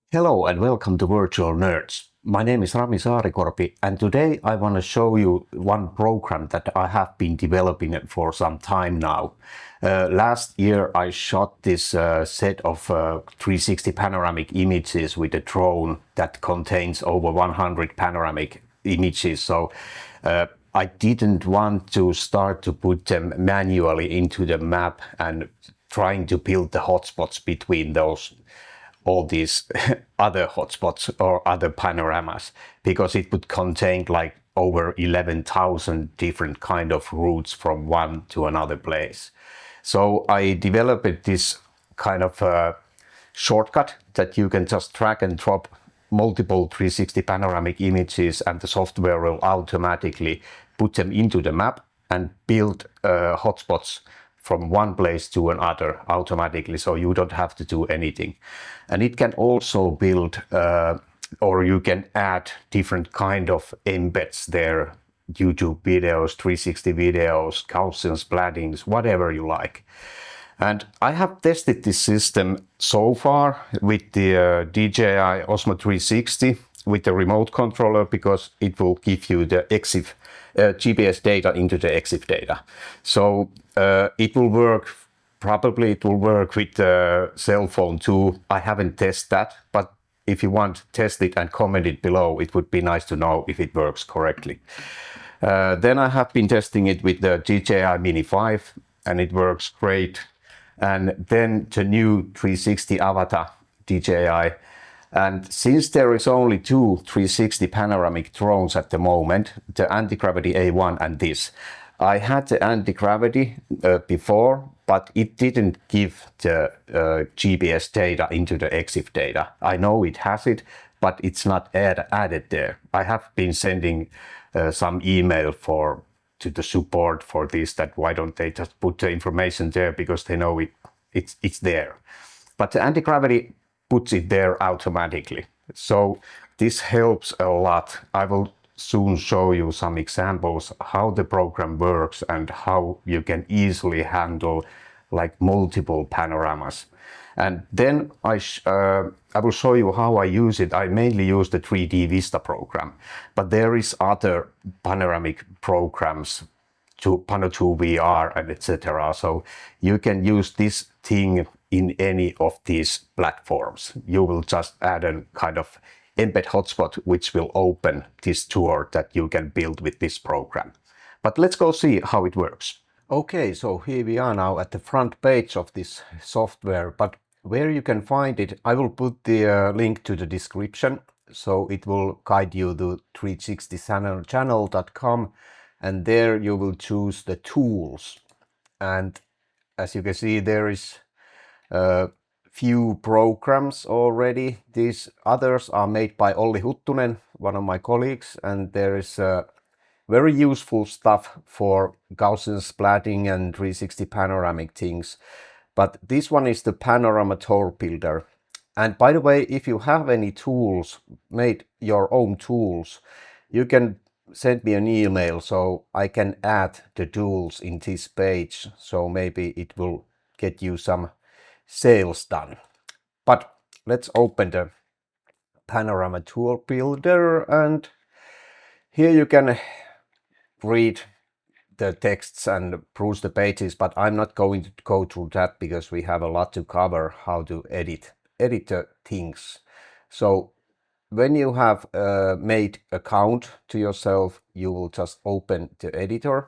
Hello and welcome to Virtual Nerds. My name is Rami Saarikorpi and today I want to show you one program that I have been developing for some time now. Last year I shot this set of 360 panoramic images with a drone that contains over 100 panoramic images. So I didn't want to start to put them manually into the map and trying to build the hotspots between all these other hotspots or other panoramas, because it would contain like over 11,000 different kind of routes from one to another place. So I developed this kind of shortcut that you can just drag and drop multiple 360 panoramic images and the software will automatically put them into the map and build hotspots from one place to another automatically, so you don't have to do anything. And it can also build or you can add different kind of embeds there, YouTube videos, 360 videos, Gaussian splattings, whatever you like. And I have tested this system so far with the DJI Osmo 360 with the remote controller, because it will give you the EXIF GPS data into the EXIF data. So it will work, probably it will work with the cell phone too. I haven't tested that, but if you want to test it and comment it below, it would be nice to know if it works correctly. Then I have been testing it with the DJI Mini 5 and it works great. And then the new 360 Avatar DJI. And since there is only two 360 panoramic drones at the moment, the anti-gravity A1 and this, I had the anti-gravity before, but it didn't give the GPS data into the EXIF data. I know it has it, but it's not added there. I have been sending some email to the support for this, that why don't they just put the information there, because they know it's there. But the anti-gravity puts it there automatically. So this helps a lot. I will soon show you some examples how the program works and how you can easily handle like multiple panoramas. And then I will show you how I use it. I mainly use the 3D Vista program, but there is other panoramic programs to Pano 2 VR and etc. So you can use this thing in any of these platforms. You will just add a kind of embed hotspot which will open this tour that you can build with this program. But let's go see how it works. Okay, so here we are now at the front page of this software, but where you can find it, I will put the link to the description, so it will guide you to 360channel.com, and there you will choose the tools. And as you can see, there is a few programs already. These others are made by Olli Huttunen, one of my colleagues, and there is very useful stuff for Gaussian splatting and 360 panoramic things. But this one is the Panorama Tour Builder. And by the way, if you have any tools, made your own tools, you can send me an email so I can add the tools in this page. So maybe it will get you some sales done. But let's open the Panorama Tour Builder, and here you can read the texts and browse the pages, but I'm not going to go through that because we have a lot to cover how to edit the things. So when you have made account to yourself, you will just open the editor.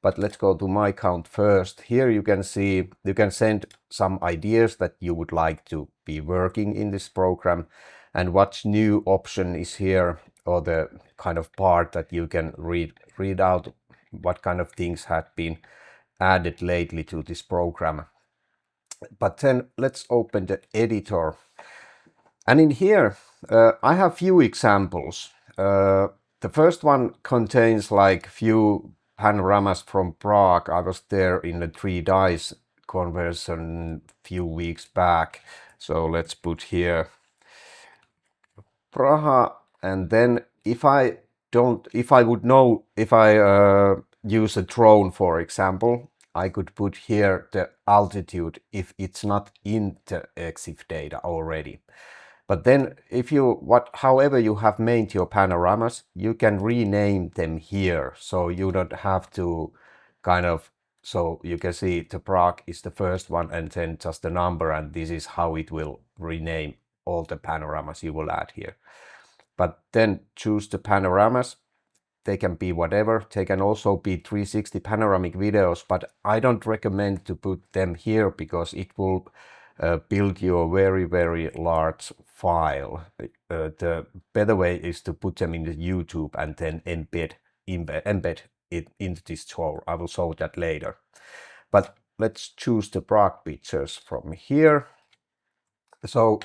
But let's go to my account first. Here you can see, you can send some ideas that you would like to be working in this program, and what new option is here, or the kind of part that you can read out what kind of things had been added lately to this program. But then let's open the editor. And in here, I have few examples. The first one contains like few panoramas from Prague. I was there in the 3 dice conversion few weeks back. So let's put here Praha, and then if I use a drone, for example, I could put here the altitude if it's not in the EXIF data already. But then if you, however you have made your panoramas, you can rename them here. So you don't have to kind of, so you can see the Prague is the first one and then just the number, and this is how it will rename all the panoramas you will add here. But then choose the panoramas. They can be whatever. They can also be 360 panoramic videos, but I don't recommend to put them here because it will build you a very, very large file. The better way is to put them in the YouTube and then embed it into this tour. I will show that later. But let's choose the Prague pictures from here. So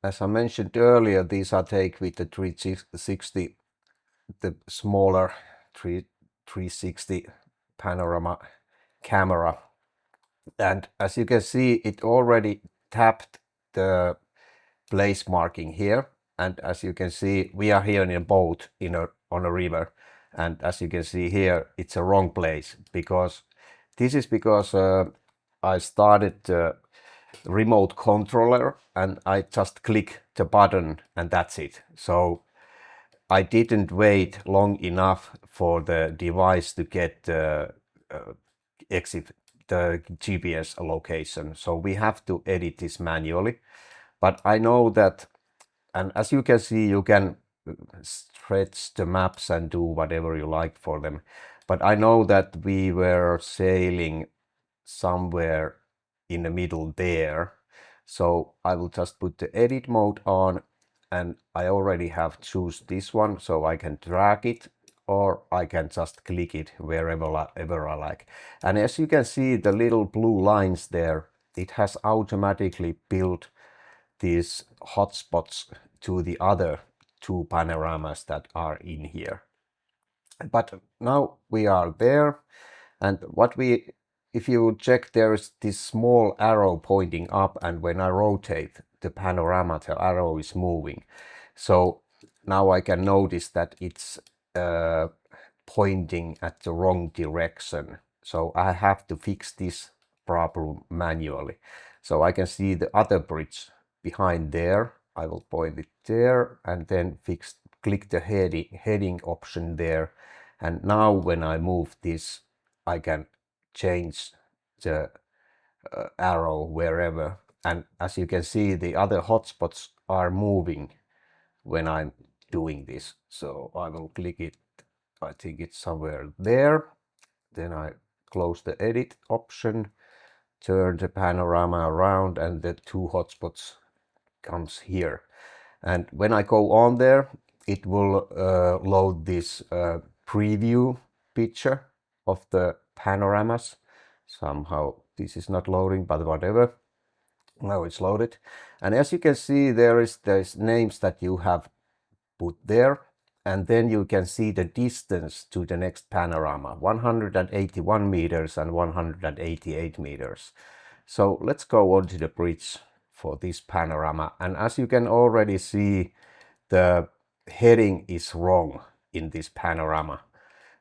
as I mentioned earlier, these are taken with the 360, the smaller 360 panorama camera. And as you can see, it already tapped the place marking here. And as you can see, we are here in a boat on a river. And as you can see here, it's a wrong place because this is because I started the remote controller and I just click the button and that's it. So I didn't wait long enough for the device to get exit the GPS location. So we have to edit this manually. But I know that, and as you can see, you can stretch the maps and do whatever you like for them. But I know that we were sailing somewhere in the middle there. So I will just put the edit mode on, and I already have choose this one, so I can drag it or I can just click it wherever ever I like. And as you can see, the little blue lines there, it has automatically built these hotspots to the other two panoramas that are in here. But now we are there, and if you check, there's this small arrow pointing up, and when I rotate the panorama, the arrow is moving. So now I can notice that it's pointing at the wrong direction. So I have to fix this problem manually. So I can see the other bridge behind there. I will point it there and then click the heading option there. And now when I move this, I can change the arrow wherever. And as you can see, the other hotspots are moving when I'm doing this. So I will click it. I think it's somewhere there. Then I close the edit option, turn the panorama around, and the two hotspots comes here. And when I go on there, it will load this preview picture of the panoramas. Somehow this is not loading, but whatever. Now it's loaded. And as you can see, there's names that you have put there. And then you can see the distance to the next panorama, 181 meters and 188 meters. So let's go on to the bridge for this panorama. And as you can already see, the heading is wrong in this panorama.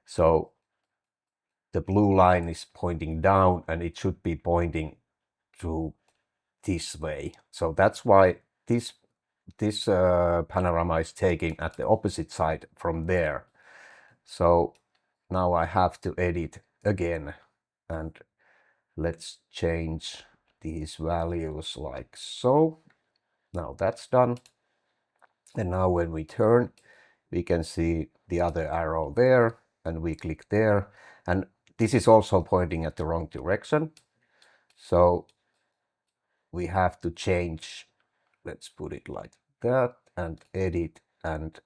So the blue line is pointing down and it should be pointing to this way. So that's why this panorama is taking at the opposite side from there. So now I have to edit again, and let's change these values like so. Now that's done. And now when we turn, we can see the other arrow there, and we click there. And this is also pointing at the wrong direction. So we have to change, let's put it like that, and edit and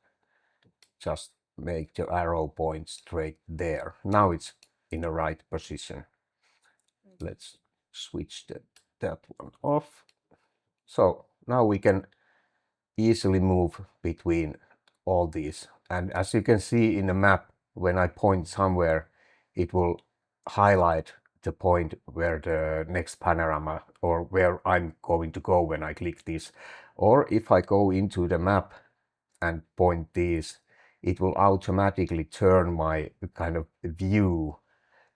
just make the arrow point straight there. Now it's in the right position. Let's switch that one off. So now we can easily move between all these. And as you can see in the map, when I point somewhere, it will highlight the point where the next panorama or where I'm going to go when I click this. Or if I go into the map and point these, it will automatically turn my kind of view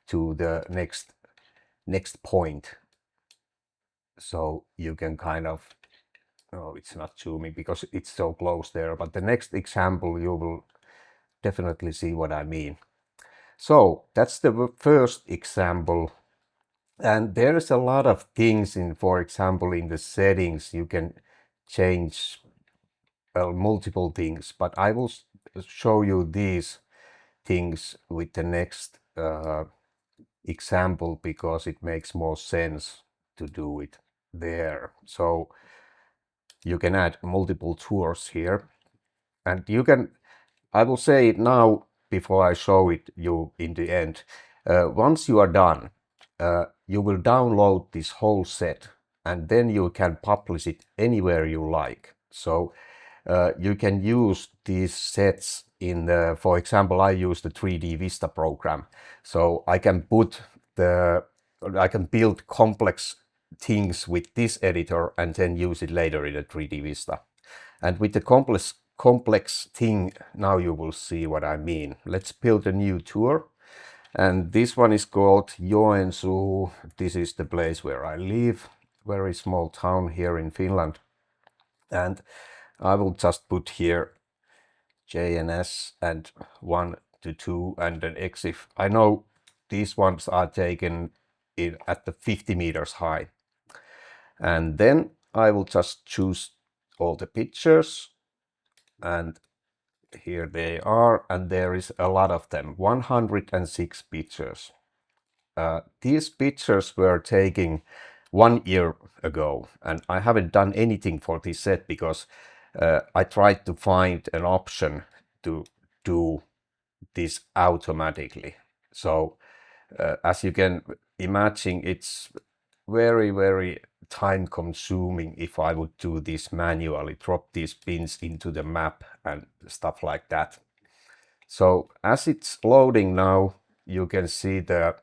to the next point. So you can kind of oh, it's not zooming because it's so close there, but the next example you will definitely see what I mean. So that's the first example. And there's a lot of things in, for example, in the settings, you can change multiple things, but I will show you these things with the next example because it makes more sense to do it there. So you can add multiple tours here, and you can, I will say it now before I show it you in the end. Once you are done, you will download this whole set and then you can publish it anywhere you like. So you can use these sets in, for example, I use the 3D Vista program. So I can build complex things with this editor and then use it later in a 3D Vista. And with the complex thing, now you will see what I mean. Let's build a new tour. And this one is called Joensuu. This is the place where I live. Very small town here in Finland. And I will just put here JNS and 1 to 2 and an EXIF. I know these ones are taken at the 50 meters high. And then I will just choose all the pictures, and here they are, and there is a lot of them, 106 pictures. These pictures were taken 1 year ago, and I haven't done anything for this set because I tried to find an option to do this automatically. So as you can imagine, it's very time consuming if I would do this manually, drop these pins into the map and stuff like that. So as it's loading now, you can see there's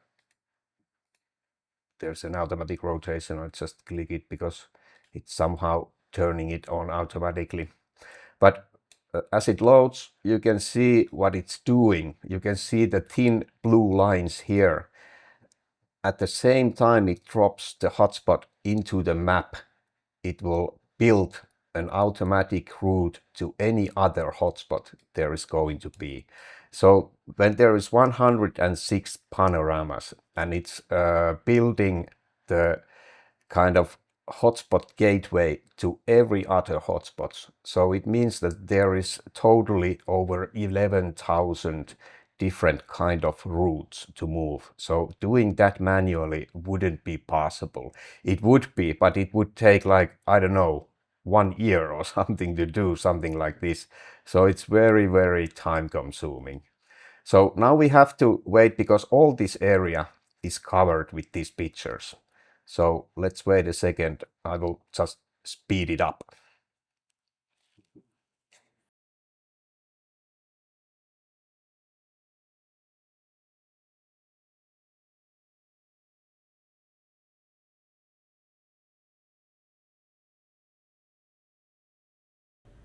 an automatic rotation. I just click it because it's somehow turning it on automatically. But as it loads, you can see what it's doing. You can see the thin blue lines here. At the same time it drops the hotspot into the map, it will build an automatic route to any other hotspot there is going to be. So when there is 106 panoramas and it's building the kind of hotspot gateway to every other hotspot. So it means that there is totally over 11,000 different kind of routes to move. So doing that manually wouldn't be possible. It would be, but it would take like, I don't know, 1 year or something to do something like this. So it's very time consuming. So now we have to wait because all this area is covered with these pictures. So let's wait a second. I will just speed it up.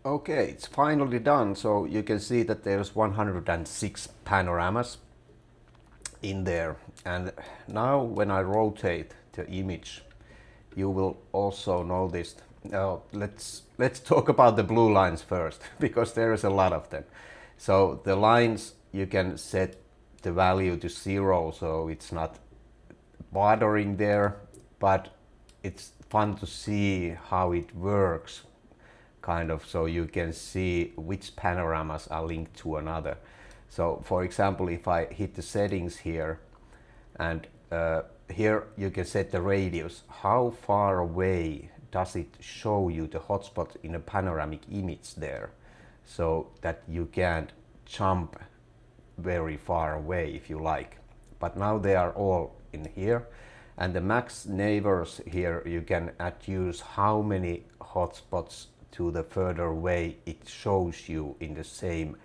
Okay, it's finally done. So you can see that there's 106 panoramas in there. And now when I rotate the image, you will also notice. Let's talk about the blue lines first because there is a lot of them. So the lines, you can set the value to 0, so it's not bothering there, but it's fun to see how it works, kind of, so you can see which panoramas are linked to another. So for example, if I hit the settings here, and here you can set the radius, how far away does it show you the hotspot in a panoramic image there, so that you can't jump very far away if you like. But now they are all in here, and the max neighbors here, you can adjust how many hotspots to the further away it shows you in the same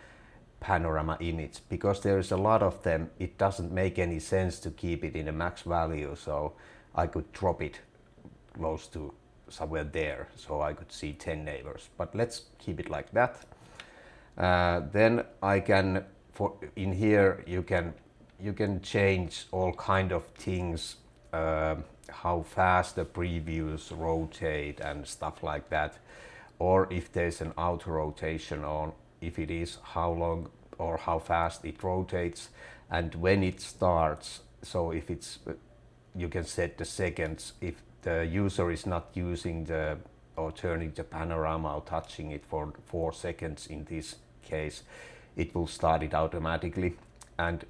panorama image. Because there is a lot of them, it doesn't make any sense to keep it in a max value, so I could drop it close to somewhere there so I could see 10 neighbors, but let's keep it like that. Then I can, in here you can change all kind of things. how fast the previews rotate and stuff like that, or if there's an auto rotation on, if it is, how long or how fast it rotates, and when it starts. So if it's, you can set the seconds. If the user is not using the or turning the panorama or touching it for 4 seconds in this case, it will start it automatically. And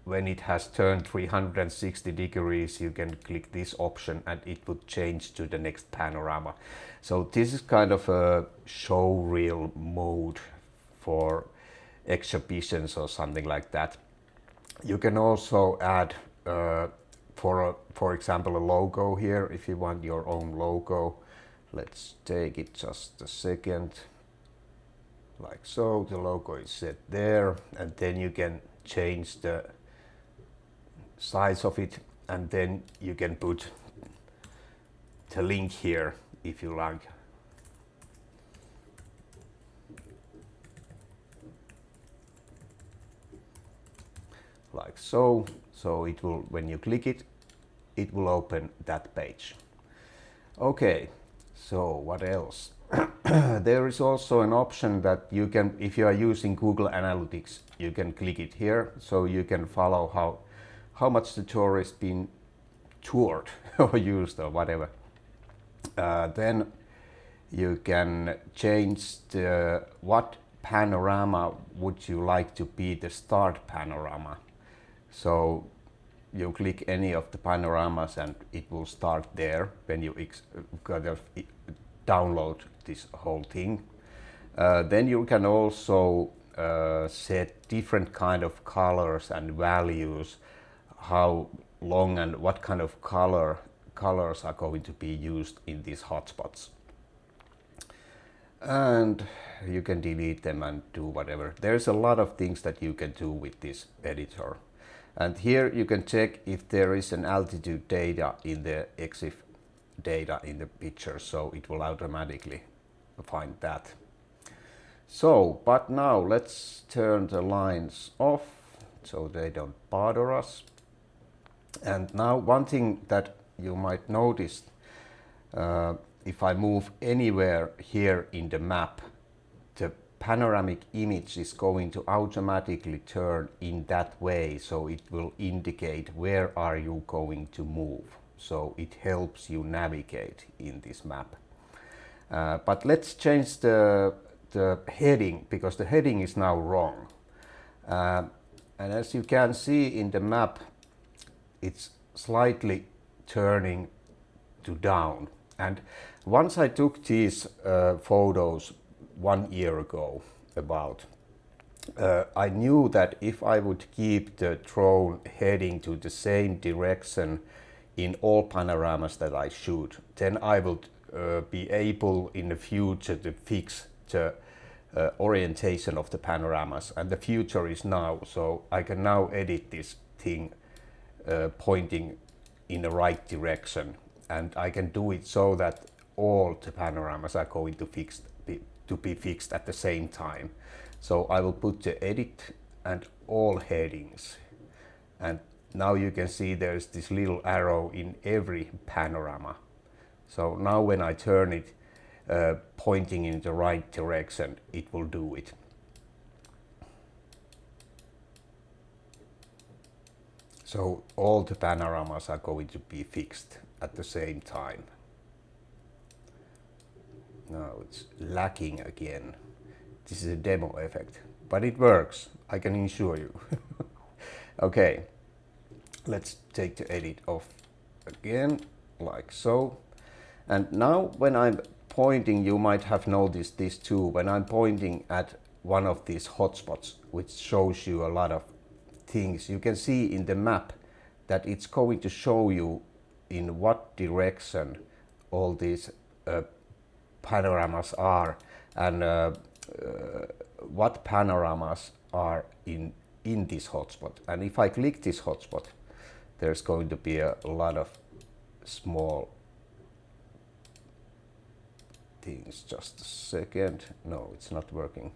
when it has turned 360 degrees, you can click this option and it would change to the next panorama. So this is kind of a show reel mode for exhibitions or something like that. You can also add, for example, a logo here if you want your own logo. Let's take it just a second. Like so, the logo is set there, and then you can change the size of it, and then you can put the link here if you like. Like so. So it will, when you click it, it will open that page. Okay, so what else? There is also an option that you can, if you are using Google Analytics, you can click it here, so you can follow how much the tour has been toured or used or whatever. Then you can change what panorama would you like to be the start panorama. So you click any of the panoramas and it will start there when you download this whole thing. Then you can also set different kind of colors and values, how long and what kind of colors are going to be used in these hotspots. And you can delete them and do whatever. There's a lot of things that you can do with this editor. And here you can check if there is an altitude data in the EXIF data in the picture, so it will automatically find that. So, but now let's turn the lines off so they don't bother us. And now one thing that you might notice, if I move anywhere here in the map, the panoramic image is going to automatically turn in that way, so it will indicate where are you going to move. So it helps you navigate in this map. But let's change the heading, because the heading is now wrong. And as you can see in the map, it's slightly turning to down. And once I took these photos 1 year ago about, I knew that if I would keep the drone heading to the same direction in all panoramas that I shoot, then I would be able in the future to fix the orientation of the panoramas, and the future is now, so I can now edit this thing pointing in the right direction, and I can do it so that all the panoramas are going to be fixed at the same time. So I will put the edit and all headings, and now you can see there's this little arrow in every panorama. So now when I turn it pointing in the right direction, it will do it. So all the panoramas are going to be fixed at the same time. Now it's lacking again. This is a demo effect, but it works, I can assure you. Okay, let's take the edit off again, like so. And now when I'm pointing, you might have noticed this too, when I'm pointing at one of these hotspots, which shows you a lot of things, you can see in the map that it's going to show you in what direction all these panoramas are, and what panoramas are in this hotspot. And if I click this hotspot, there's going to be a lot of small things. Just a second. No, it's not working.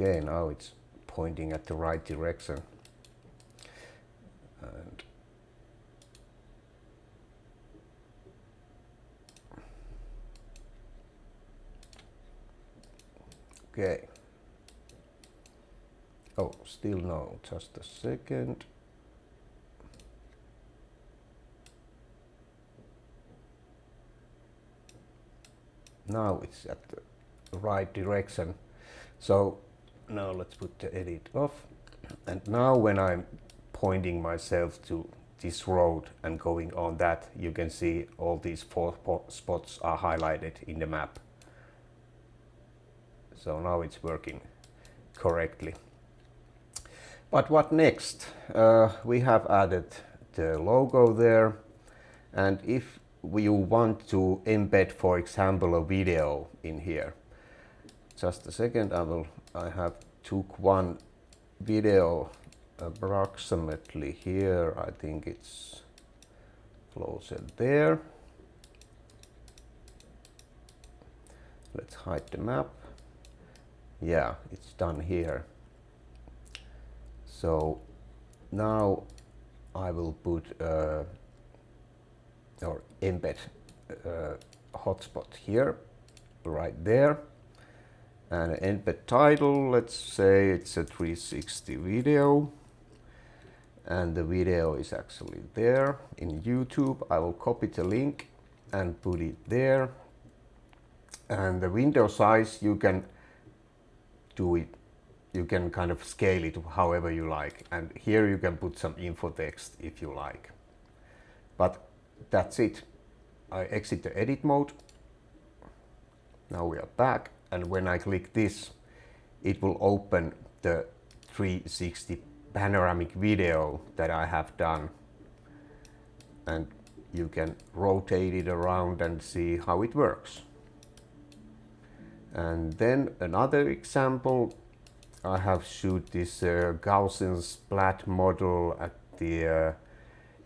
Okay, now it's pointing at the right direction. And okay. Oh, still no, just a second. Now it's at the right direction. So now let's put the edit off. And now when I'm pointing myself to this road and going on that, you can see all these 4 spots are highlighted in the map. So now it's working correctly. But what next? We have added the logo there, and if you want to embed, for example, a video in here, just a second, I have took one video approximately here. I think it's closer there. Let's hide the map. Yeah, it's done here. So now I will put or embed hotspot here, right there, and embed title. Let's say it's a 360 video, and the video is actually there in YouTube. I will copy the link and put it there, and the window size, you can do it. You can kind of scale it however you like, and here you can put some info text if you like. But that's it. I exit the edit mode. Now we are back, and when I click this, it will open the 360 panoramic video that I have done, and you can rotate it around and see how it works. And then another example, I have shoot this Gaussian splat model at the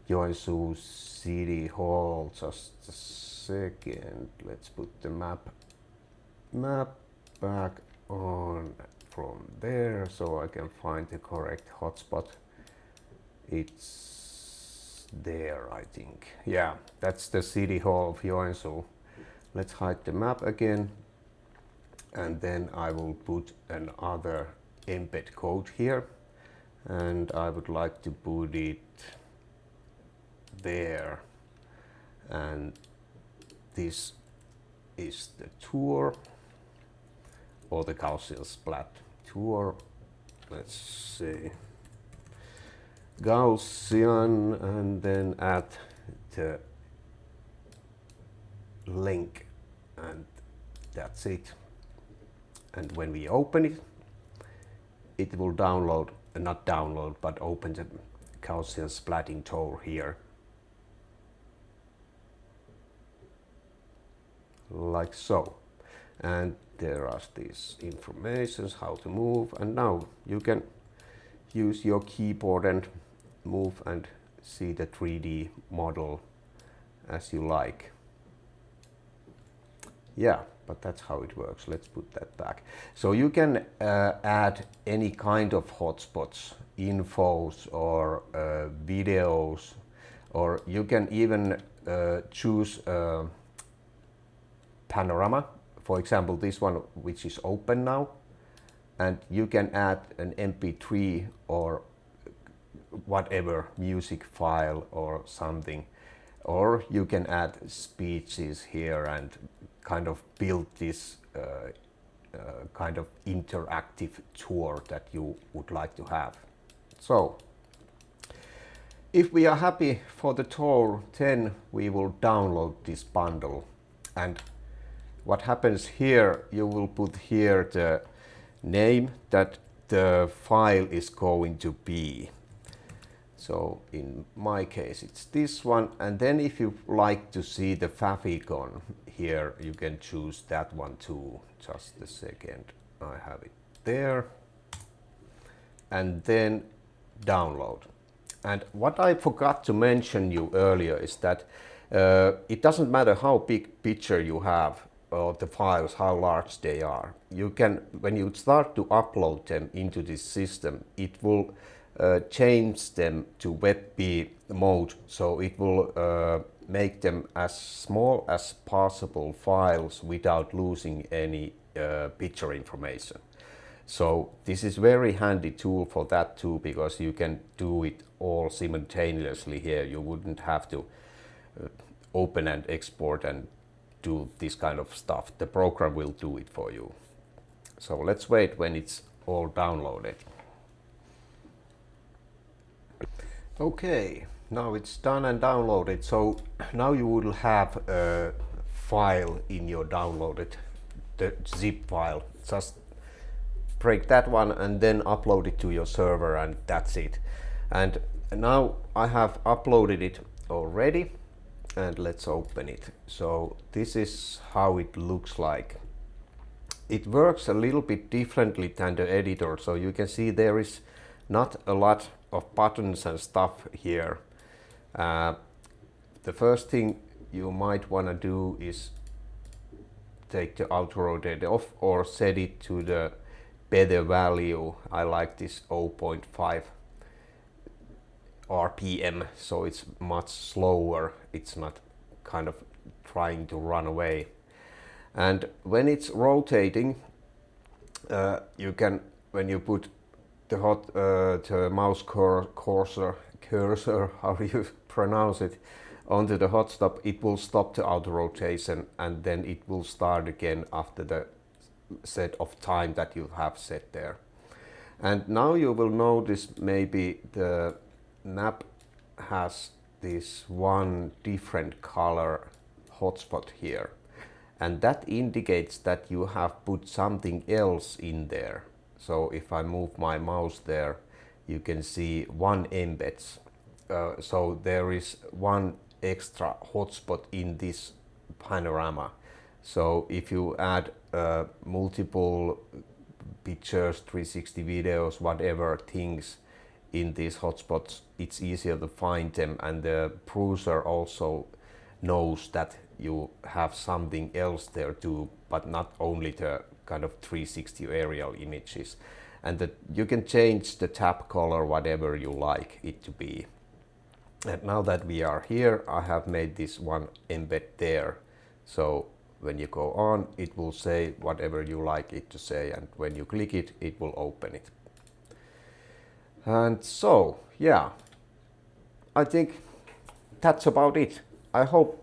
Joensuu City Hall. Just a second. Let's put the map back on from there so I can find the correct hotspot. It's there, I think. Yeah, that's the City Hall of Joensuu. Let's hide the map again, and then I will put another embed code here, and I would like to put it there, and this is the tour, or the Gaussian splat tour. Let's see, Gaussian, and then add the link, and that's it. And when we open it, it will download, not download, but open the Gaussian splatting tour here. Like so. And there are these informations, how to move, and now you can use your keyboard and move and see the 3D model as you like. Yeah, but that's how it works. Let's put that back. So you can add any kind of hotspots, infos, or videos, or you can even choose panorama. For example, this one, which is open now, and you can add an MP3 or whatever music file or something, or you can add speeches here and kind of build this kind of interactive tour that you would like to have. So if we are happy for the tour, then we will download this bundle, and what happens here, you will put here the name that the file is going to be. So in my case it's this one, and then if you like to see the favicon here, you can choose that one too. Just a second, I have it there, and then download. And what I forgot to mention you earlier is that it doesn't matter how big picture you have, the files, how large they are. You can, when you start to upload them into this system, it will change them to WebP mode, so it will make them as small as possible files without losing any picture information. So this is very handy tool for that too, because you can do it all simultaneously here. You wouldn't have to open and export and do this kind of stuff. The program will do it for you. So let's wait when it's all downloaded. Okay, now it's done and downloaded. So now you will have a file in your downloaded, the zip file. Just break that one and then upload it to your server, and that's it. And now I have uploaded it already, and let's open it. So this is how it looks like. It works a little bit differently than the editor, so you can see there is not a lot of buttons and stuff here. The first thing you might want to do is take the auto rotate off or set it to the better value. I like this 0.5 RPM, so it's much slower. It's not kind of trying to run away. And when it's rotating, you can, when you put the mouse cursor, how do you pronounce it, onto the hotstop, it will stop the auto rotation, and then it will start again after the set of time that you have set there. And now you will notice maybe the map has this one different color hotspot here, and that indicates that you have put something else in there. So if I move my mouse there, you can see one embeds. So there is one extra hotspot in this panorama. So if you add multiple pictures, 360 videos, whatever things in these hotspots, it's easier to find them, and the browser also knows that you have something else there too, but not only the kind of 360 aerial images. And that you can change the tab color whatever you like it to be. And now that we are here, I have made this one embed there. So when you go on, it will say whatever you like it to say, and when you click it, it will open it. And so, yeah, I think that's about it. I hope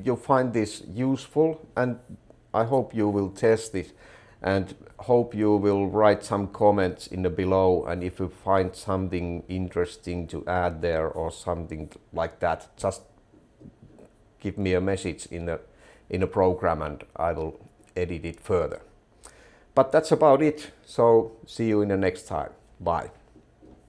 you find this useful, and I hope you will test it, and hope you will write some comments in the below, and if you find something interesting to add there or something like that, just give me a message in the program and I will edit it further. But that's about it. So see you in the next time. Bye.